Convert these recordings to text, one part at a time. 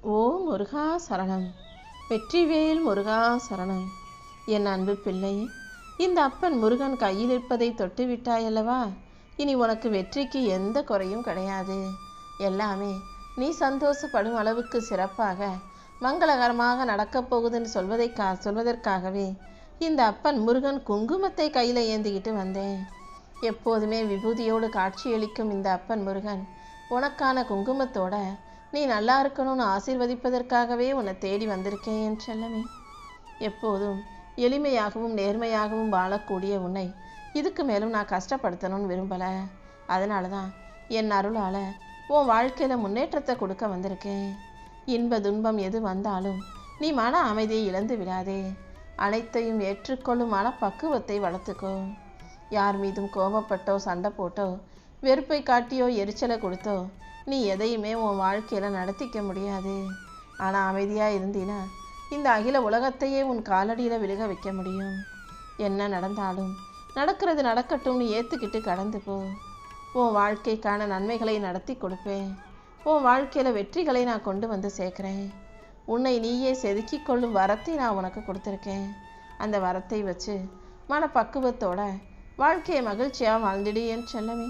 ஓ முருகா சரணம். வெற்றிவேல் முருகா சரணம். என் அன்பு பிள்ளை, இந்த அப்பன் முருகன் கையில் இருப்பதை தொட்டு விட்டாயல்லவா? இனி உனக்கு வெற்றிக்கு எந்த குறையும் கிடையாது. எல்லாமே நீ சந்தோஷப்படும் அளவுக்கு சிறப்பாக மங்களகரமாக நடக்கப் போகுதுன்னு சொல்வதற்காகவே இந்த அப்பன் முருகன் குங்குமத்தை கையில் ஏந்திக்கிட்டு வந்தேன். எப்போதுமே விபூதியோடு காட்சியளிக்கும் இந்த அப்பன் முருகன் உனக்கான குங்குமத்தோட நீ நல்லா இருக்கணும்னு ஆசீர்வதிப்பதற்காகவே உன்னை தேடி வந்திருக்கேன் என் செல்லமே. எப்போதும் எளிமையாகவும் நேர்மையாகவும் வாழக்கூடிய உன்னை இதுக்கு மேலும் நான் கஷ்டப்படுத்தணும்னு விரும்பலை. அதனால தான் என் அருளால் உன் வாழ்க்கையில் முன்னேற்றத்தை கொடுக்க வந்திருக்கேன். இன்ப துன்பம் எது வந்தாலும் நீ மன அமைதியை இழந்து விடாதே. அனைத்தையும் ஏற்றுக்கொள்ளும் மனப்பக்குவத்தை வளர்த்துக்கோ. யார் மீதும் கோபப்பட்டோ சண்டை போட்டோ வெறுப்பை காட்டியோ எரிச்சலை கொடுத்தோ நீ எதையுமே உன் வாழ்க்கையில் நடத்திக்க முடியாது. ஆனால் அமைதியாக இருந்தீனா இந்த அகில உலகத்தையே உன் காலடியில் விழுக வைக்க முடியும். என்ன நடந்தாலும் நடக்கிறது நடக்கட்டும்னு ஏற்றுக்கிட்டு கடந்து போ. உன் வாழ்க்கைக்கான நன்மைகளை நடத்தி கொடுப்பேன். உன் வாழ்க்கையில் வெற்றிகளை நான் கொண்டு வந்து சேர்க்குறேன். உன்னை நீயே செதுக்கி கொள்ளும் வரத்தை நான் உனக்கு கொடுத்துருக்கேன். அந்த வரத்தை வச்சு மனப்பக்குவத்தோட வாழ்க்கையை மகிழ்ச்சியாக வாழ்ந்துடு என் செல்லமே.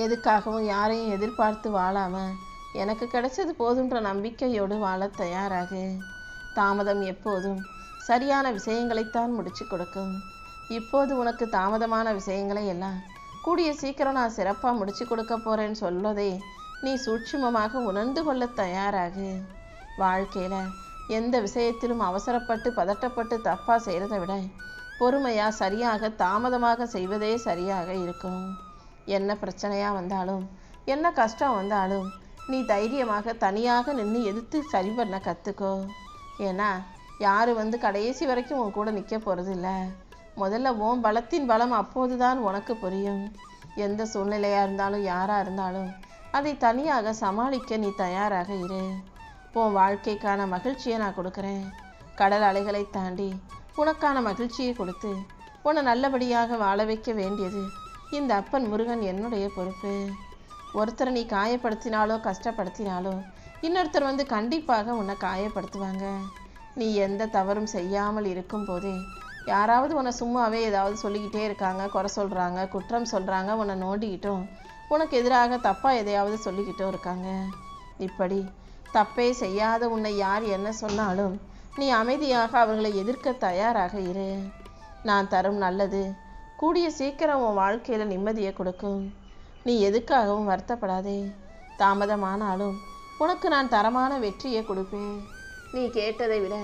எதுக்காகவும் யாரையும் எதிர்பார்த்து வாழாமல் எனக்கு கிடைச்சது போதுன்ற நம்பிக்கையோடு வாழ தயாராகு. தாமதம் எப்போதும் சரியான விஷயங்களைத்தான் முடிச்சு கொடுக்கும். இப்போது உனக்கு தாமதமான விஷயங்களை எல்லாம் கூடிய சீக்கிரம் நான் சிறப்பாக முடிச்சு கொடுக்க போகிறேன்னு சொல்வதை நீ சூட்சுமமாக உணர்ந்து கொள்ள தயாராகு. வாழ்க்கையில் எந்த விஷயத்திலும் அவசரப்பட்டு பதட்டப்பட்டு தப்பாக செய்கிறத விட பொறுமையாக சரியாக தாமதமாக செய்வதே சரியாக இருக்கும். என்ன பிரச்சனையாக வந்தாலும் என்ன கஷ்டம் வந்தாலும் நீ தைரியமாக தனியாக நின்று எதிர்த்து சரி பண்ண கற்றுக்கோ. ஏன்னா யார் கடைசி வரைக்கும் உன் கூட நிற்க போகிறது இல்லை. முதல்ல உன் பலத்தின் பலம் அப்போது தான் உனக்கு புரியும். எந்த சூழ்நிலையாக இருந்தாலும் யாராக இருந்தாலும் அதை தனியாக சமாளிக்க நீ தயாராக இரு. உன் வாழ்க்கைக்கான மகிழ்ச்சியை நான் கொடுக்குறேன். கடல் அலைகளை தாண்டி உனக்கான மகிழ்ச்சியை கொடுத்து உன்னை நல்லபடியாக வாழ வைக்க வேண்டியது இந்த அப்பன் முருகன் என்னுடைய பொறுப்பு. ஒருத்தரை நீ காயப்படுத்தினாலோ கஷ்டப்படுத்தினாலோ இன்னொருத்தர் கண்டிப்பாக உன்னை காயப்படுத்துவாங்க. நீ எந்த தவறும் செய்யாமல் இருக்கும் போதே யாராவது உன்னை சும்மாவே ஏதாவது சொல்லிக்கிட்டே இருக்காங்க, குறை சொல்கிறாங்க, குற்றம் சொல்கிறாங்க, உன்னை நோண்டிக்கிட்டும் உனக்கு எதிராக தப்பாக எதையாவது சொல்லிக்கிட்டும் இருக்காங்க. இப்படி தப்பே செய்யாத உன்னை யார் என்ன சொன்னாலும் நீ அமைதியாக அவர்களை எதிர்க்க தயாராக இரு. நான் தரும் நல்லது கூடிய சீக்கிரம் உன் வாழ்க்கையில் நிம்மதியை கொடுக்கும். நீ எதுக்காகவும் வருத்தப்படாதே. தாமதமானாலும் உனக்கு நான் தரமான வெற்றியை கொடுப்பேன். நீ கேட்டதை விட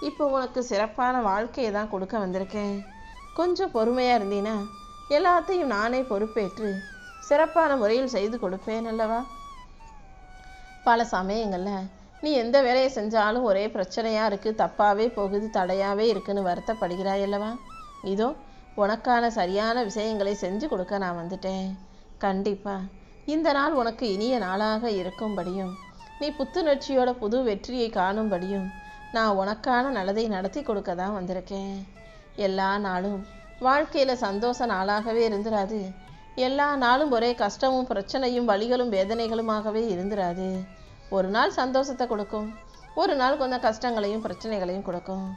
இப்போ உனக்கு சிறப்பான வாழ்க்கையை தான் கொடுக்க வந்திருக்கேன். கொஞ்சம் பொறுமையாக இருந்தீன்னா எல்லாத்தையும் நானே பொறுப்பேற்று சிறப்பான முறையில் செய்து கொடுப்பேன் அல்லவா? பல சமயங்களில் நீ எந்த வேலையை செஞ்சாலும் ஒரே பிரச்சனையாக இருக்குது, தப்பாகவே போகுது, தடையாகவே இருக்குன்னு வருத்தப்படுகிறாய் அல்லவா? இதோ உனக்கான சரியான விஷயங்களை செஞ்சு கொடுக்க நான் வந்துட்டேன். கண்டிப்பாக இந்த நாள் உனக்கு இனிய நாளாக இருக்கும்படியும் நீ புத்துணர்ச்சியோட புது வெற்றியை காணும்படியும் நான் உனக்கான நல்லதை நடத்தி கொடுக்க தான் வந்திருக்கேன். எல்லா நாளும் வாழ்க்கையில் சந்தோஷ நாளாகவே இருந்துராது. எல்லா நாளும் ஒரே கஷ்டமும் பிரச்சனையும் வலிகளும் வேதனைகளுமாகவே இருந்துராது. ஒரு நாள் சந்தோஷத்தை கொடுக்கும், ஒரு நாள் கொஞ்சம் கஷ்டங்களையும் பிரச்சனைகளையும் கொடுக்கும்.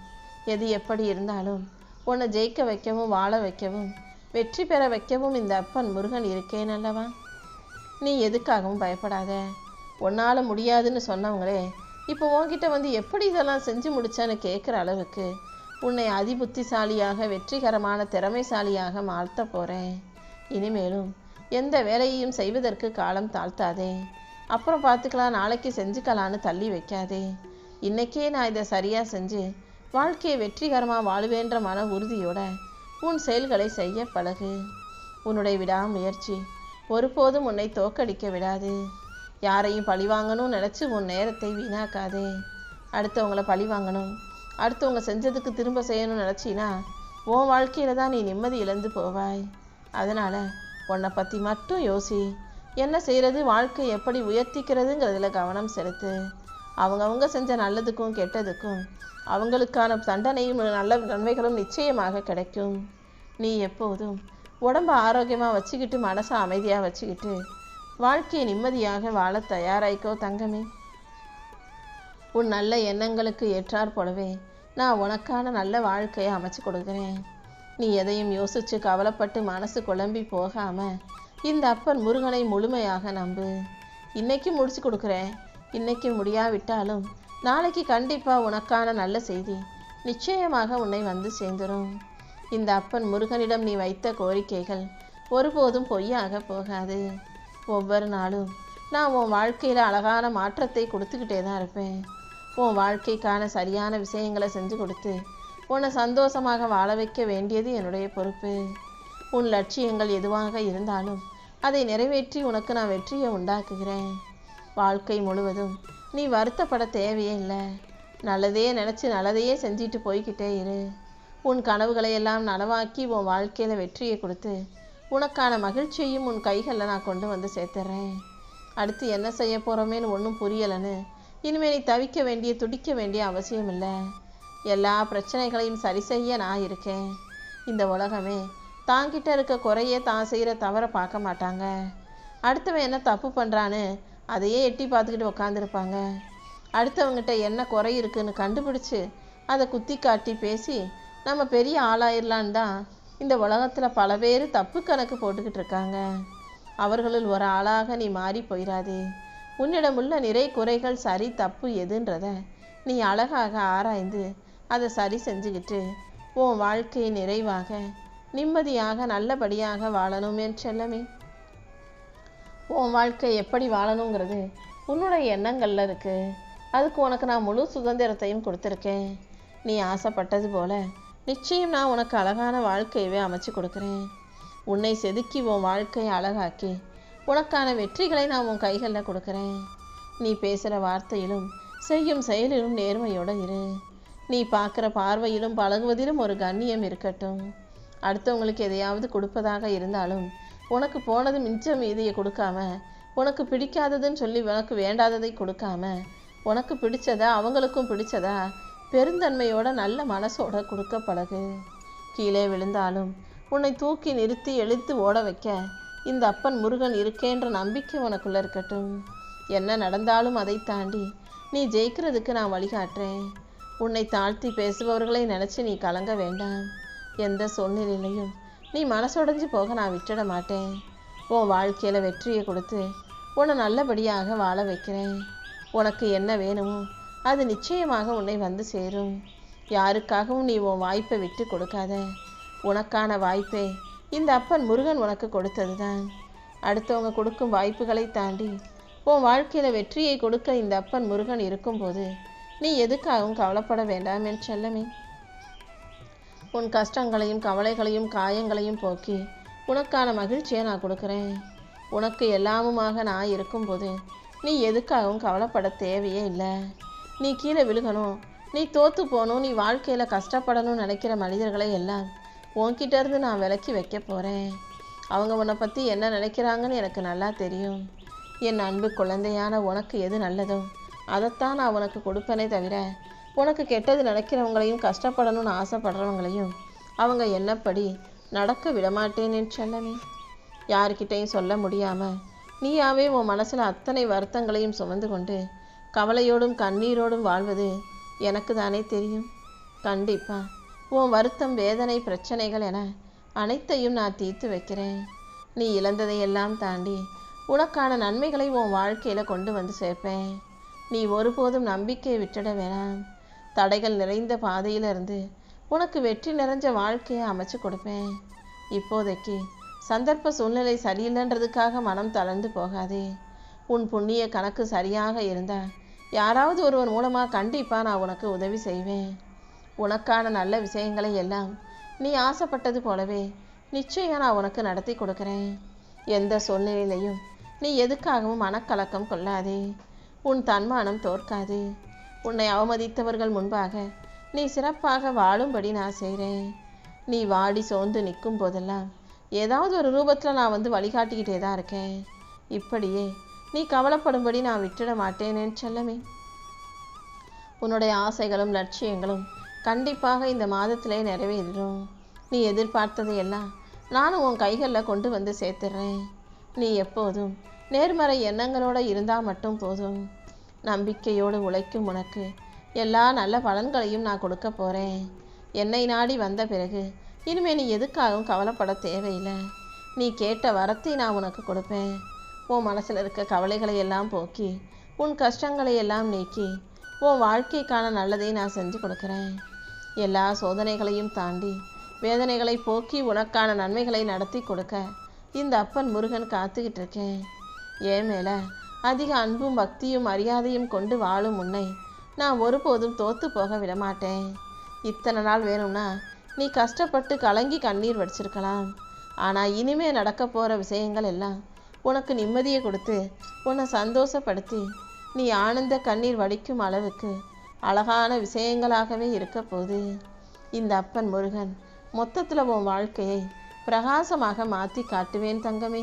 எது எப்படி இருந்தாலும் உன்னை ஜெயிக்க வைக்கவும் வாழ வைக்கவும் வெற்றி பெற வைக்கவும் இந்த அப்பன் முருகன் இருக்கேன் அல்லவா? நீ எதுக்காகவும் பயப்படாத. உன்னால் முடியாதுன்னு சொன்னவங்களே இப்போ உன்கிட்ட எப்படி இதெல்லாம் செஞ்சு முடிச்சான்னு கேட்குற அளவுக்கு உன்னை அதிபுத்திசாலியாக வெற்றிகரமான திறமைசாலியாக மாற்ற போகிறேன். இனிமேலும் எந்த வேலையையும் செய்வதற்கு காலம் தாழ்த்தாதே. அப்புறம் பார்த்துக்கலாம், நாளைக்கு செஞ்சுக்கலான்னு தள்ளி வைக்காதே. இன்றைக்கே நான் இதை சரியாக செஞ்சு வாழ்க்கையை வெற்றிகரமாக வாழுவேன்ற மன உறுதியோட உன் செயல்களை செய்ய பழகு. உன்னுடைய விடாமுயற்சி ஒருபோதும் உன்னை தோக்கடிக்க விடாது. யாரையும் பழி வாங்கணும்னு நினச்சி உன் நேரத்தை வீணாக்காதே. அடுத்தவங்களை பழி வாங்கணும், அடுத்தவங்க செஞ்சதுக்கு திரும்ப செய்யணும்னு நினச்சின்னா உன் வாழ்க்கையில் தான் நீ நிம்மதி இழந்து போவாய். அதனால் உன்னை பற்றி மட்டும் யோசி. என்ன செய்கிறது, வாழ்க்கை எப்படி உயர்த்திக்கிறதுங்கிறதுல கவனம் செலுத்து. அவங்கவுங்க செஞ்ச நல்லதுக்கும் கெட்டதுக்கும் அவங்களுக்கான தண்டனையும் நல்ல நன்மைகளும் நிச்சயமாக கிடைக்கும். நீ எப்போதும் உடம்பை ஆரோக்கியமாக வச்சுக்கிட்டு மனசை அமைதியாக வச்சுக்கிட்டு வாழ்க்கையை நிம்மதியாக வாழ தயாராயிக்கோ தங்கமே. உன் நல்ல எண்ணங்களுக்கு ஏற்றாற் போலவே நான் உனக்கான நல்ல வாழ்க்கையை அமைச்சு கொடுக்குறேன். நீ எதையும் யோசிச்சு கவலைப்பட்டு மனசு குழம்பி போகாம இந்த அப்பன் முருகனை முழுமையாக நம்பு. இன்னைக்கு முடிச்சு கொடுக்குறேன். இன்னைக்கு முடியாவிட்டாலும் நாளைக்கு கண்டிப்பாக உனக்கான நல்ல செய்தி நிச்சயமாக உன்னை வந்து சேர்ந்துடும். இந்த அப்பன் முருகனிடம் நீ வைத்த கோரிக்கைகள் ஒருபோதும் பொய்யாக போகாது. ஒவ்வொரு நாளும் நான் உன் வாழ்க்கையில் அழகான மாற்றத்தை கொடுத்துக்கிட்டே தான் இருப்பேன். உன் வாழ்க்கைக்கான சரியான விஷயங்களை செஞ்சு கொடுத்து உன்னை சந்தோஷமாக வாழ வைக்க வேண்டியது என்னுடைய பொறுப்பு. உன் லட்சியங்கள் எதுவாக இருந்தாலும் அதை நிறைவேற்றி உனக்கு நான் வெற்றியை உண்டாக்குகிறேன். வாழ்க்கை முழுவதும் நீ வருத்தப்பட தேவையே இல்லை. நல்லதையே நினச்சி நல்லதையே செஞ்சிட்டு போய்கிட்டே இரு. உன் கனவுகளை எல்லாம் நனவாக்கி உன் வாழ்க்கையில் வெற்றியை கொடுத்து உனக்கான மகிழ்ச்சியையும் உன் கைகளில் நான் கொண்டு வந்து சேர்த்துறேன். அடுத்து என்ன செய்ய போகிறோமேன்னு ஒன்றும் புரியலைன்னு இனிமேல் நீ தவிக்க வேண்டிய துடிக்க வேண்டிய அவசியம் இல்லை. எல்லா பிரச்சனைகளையும் சரி செய்ய நான் இருக்கேன். இந்த உலகமே தாங்கிட்ட இருக்க குறைய தான் செய்கிற தவற பார்க்க மாட்டாங்க. அடுத்தவன் என்ன தப்பு பண்ணுறான்னு அதையே எட்டி பார்த்துக்கிட்டு உக்காந்துருப்பாங்க. அடுத்தவங்கிட்ட என்ன குறை இருக்குன்னு கண்டுபிடிச்சு அதை குத்தி காட்டி பேசி நம்ம பெரிய ஆளாயிரலான்னு தான் இந்த உலகத்தில் பல பேர் தப்பு கணக்கு போட்டுக்கிட்டு இருக்காங்க. அவர்களில் ஒரு ஆளாக நீ மாறி போயிடாதே. உன்னிடமுள்ள நிறை குறைகள் சரி தப்பு எதுன்றத நீ அழகாக ஆராய்ந்து அதை சரி செஞ்சுக்கிட்டு உன் வாழ்க்கையை நிறைவாக நிம்மதியாக நல்லபடியாக வாழணும் என் செல்லமே. உன் வாழ்க்கை எப்படி வாழணுங்கிறது உன்னுடைய எண்ணங்களில் இருக்குது. அதுக்கு உனக்கு நான் முழு சுதந்திரத்தையும் கொடுத்துருக்கேன். நீ ஆசைப்பட்டது போல நிச்சயம் நான் உனக்கு அழகான வாழ்க்கையவே அமைச்சு கொடுக்குறேன். உன்னை செதுக்கி உன் வாழ்க்கையை அழகாக்கி உனக்கான வெற்றிகளை நான் உன் கைகளில் கொடுக்குறேன். நீ பேசுகிற வார்த்தையிலும் செய்யும் செயலிலும் நேர்மையோடு இரு. நீ பார்க்குற பார்வையிலும் பழகுவதிலும் ஒரு கண்ணியம் இருக்கட்டும். அடுத்தவங்களுக்கு எதையாவது கொடுப்பதாக இருந்தாலும் உனக்கு போனது மிச்சம் மீதியை கொடுக்காம, உனக்கு பிடிக்காததுன்னு சொல்லி உனக்கு வேண்டாததை கொடுக்காம, உனக்கு பிடிச்சதா அவங்களுக்கும் பிடிச்சதா பெருந்தன்மையோட நல்ல மனசோட கொடுக்க பழகு. கீழே விழுந்தாலும் உன்னை தூக்கி நிறுத்தி எழுத்து ஓட வைக்க இந்த அப்பன் முருகன் இருக்கேன்ற நம்பிக்கை உனக்குள்ள இருக்கட்டும். என்ன நடந்தாலும் அதை தாண்டி நீ ஜெயிக்கிறதுக்கு நான் வழிகாட்டுறேன். உன்னை தாழ்த்தி பேசுபவர்களை நினச்சி நீ கலங்க வேண்டாம். எந்த சூழ்நிலையிலையும் நீ மனசுடைஞ்சு போக நான் விட்டுட மாட்டேன். உன் வாழ்க்கையில் வெற்றியை கொடுத்து உன்னை நல்லபடியாக வாழ வைக்கிறேன். உனக்கு என்ன வேணுமோ அது நிச்சயமாக உன்னை வந்து சேரும். யாருக்காகவும் நீ உன் வாய்ப்பை விட்டு கொடுக்காத. உனக்கான வாய்ப்பை இந்த அப்பன் முருகன் உனக்கு கொடுத்தது தான். அடுத்தவங்க கொடுக்கும் வாய்ப்புகளை தாண்டி உன் வாழ்க்கையில் வெற்றியை கொடுக்க இந்த அப்பன் முருகன் இருக்கும்போது நீ எதுக்காகவும் கவலைப்பட வேண்டாம் என் செல்லமே. உன் கஷ்டங்களையும் கவலைகளையும் காயங்களையும் போக்கி உனக்கான மகிழ்ச்சியை நான் கொடுக்குறேன். உனக்கு எல்லாமுமாக நான் இருக்கும்போது நீ எதுக்காகவும் கவலைப்பட தேவையே இல்லை. நீ கீழே விழுகணும், நீ தோற்று போகணும், நீ வாழ்க்கையில் கஷ்டப்படணும்னு நினைக்கிற மனிதர்களை எல்லாம் உன்கிட்ட இருந்து நான் விலக்கி வைக்க போகிறேன். அவங்க உன்னை பற்றி என்ன நினைக்கிறாங்கன்னு எனக்கு நல்லா தெரியும். என் அன்பு குழந்தையான உனக்கு எது நல்லதோ அதைத்தான் நான் உனக்கு கொடுப்பேனே தவிர உனக்கு கெட்டது நினைக்கிறவங்களையும் கஷ்டப்படணும்னு ஆசைப்படுறவங்களையும் அவங்க என்னப்படி நடக்க விடமாட்டேன்னு செல்லமே. யார்கிட்டையும் சொல்ல முடியாமல் நீயாவே உன் மனசில் அத்தனை வருத்தங்களையும் சுமந்து கொண்டு கவலையோடும் கண்ணீரோடும் வாழ்வது எனக்கு தானே தெரியும். கண்டிப்பாக உன் வருத்தம் வேதனை பிரச்சனைகள் என அனைத்தையும் நான் தீர்த்து வைக்கிறேன். நீ இழந்ததையெல்லாம் தாண்டி உனக்கான நன்மைகளை உன் வாழ்க்கையில் கொண்டு வந்து சேர்ப்பேன். நீ ஒருபோதும் நம்பிக்கையை விட்டுட வேணாம். தடைகள் நிறைந்த பாதையிலிருந்து உனக்கு வெற்றி நிறைஞ்ச வாழ்க்கையை அமைச்சு கொடுப்பேன். இப்போதைக்கு சந்தர்ப்ப சூழ்நிலை சரியில்லைன்றதுக்காக மனம் தளர்ந்து போகாதே. உன் புண்ணிய கணக்கு சரியாக இருந்தால் யாராவது ஒருவர் மூலமாக கண்டிப்பாக நான் உனக்கு உதவி செய்வேன். உனக்கான நல்ல விஷயங்களை எல்லாம் நீ ஆசைப்பட்டது போலவே நிச்சயம் நான் உனக்கு நடத்தி கொடுக்குறேன். எந்த சூழ்நிலையிலையும் நீ எதுக்காகவும் மனக்கலக்கம் கொள்ளாதே. உன் தன்மானம் தோற்காது. உன்னை அவமதித்தவர்கள் முன்பாக நீ சிறப்பாக வாழும்படி நான் செய்கிறேன். நீ வாடி சோர்ந்து நிற்கும் போதெல்லாம் ஏதாவது ஒரு ரூபத்தில் நான் வந்து வழிகாட்டிக்கிட்டே தான் இருக்கேன். இப்படியே நீ கவலைப்படும்படி நான் விட்டுட மாட்டேனேன்னு செல்லமே. உன்னுடைய ஆசைகளும் லட்சியங்களும் கண்டிப்பாக இந்த மாதத்திலே நிறைவேறும். நீ எதிர்பார்த்ததையெல்லாம் நானும் உன் கைகளில் கொண்டு வந்து சேர்த்துடுறேன். நீ எப்போதும் நேர்மறை எண்ணங்களோடு இருந்தால் மட்டும் போதும். நம்பிக்கையோடு உழைக்கும் உனக்கு எல்லா நல்ல பலன்களையும் நான் கொடுக்க போகிறேன். என்னை நாடி வந்த பிறகு இனிமேல் நீ எதுக்காகவும் கவலைப்பட தேவையில்லை. நீ கேட்ட வரத்தை நான் உனக்கு கொடுப்பேன். உன் மனசில் இருக்க கவலைகளை எல்லாம் போக்கி உன் கஷ்டங்களை எல்லாம் நீக்கி உன் வாழ்க்கைக்கான நல்லதை நான் செஞ்சு கொடுக்குறேன். எல்லா சோதனைகளையும் தாண்டி வேதனைகளை போக்கி உனக்கான நன்மைகளை நடத்தி கொடுக்க இந்த அப்பன் முருகன் காத்துக்கிட்டு இருக்கேன். ஏன் மேலே அதிக அன்பும் பக்தியும் மரியாதையும் கொண்டு வாழும் உன்னை நான் ஒருபோதும் தோற்று போக விடமாட்டேன். இத்தனை நாள் வேணும்னா நீ கஷ்டப்பட்டு கலங்கி கண்ணீர் வடிச்சிருக்கலாம். ஆனால் இனிமே நடக்க போகிற விஷயங்கள் எல்லாம் உனக்கு நிம்மதியை கொடுத்து உன்னை சந்தோஷப்படுத்தி நீ ஆனந்த கண்ணீர் வடிக்கும் அளவுக்கு அழகான விஷயங்களாகவே இருக்க போகுது. இந்த அப்பன் முருகன் மொத்தத்தில் உன் வாழ்க்கையை பிரகாசமாக மாற்றி காட்டுவேன் தங்கமே.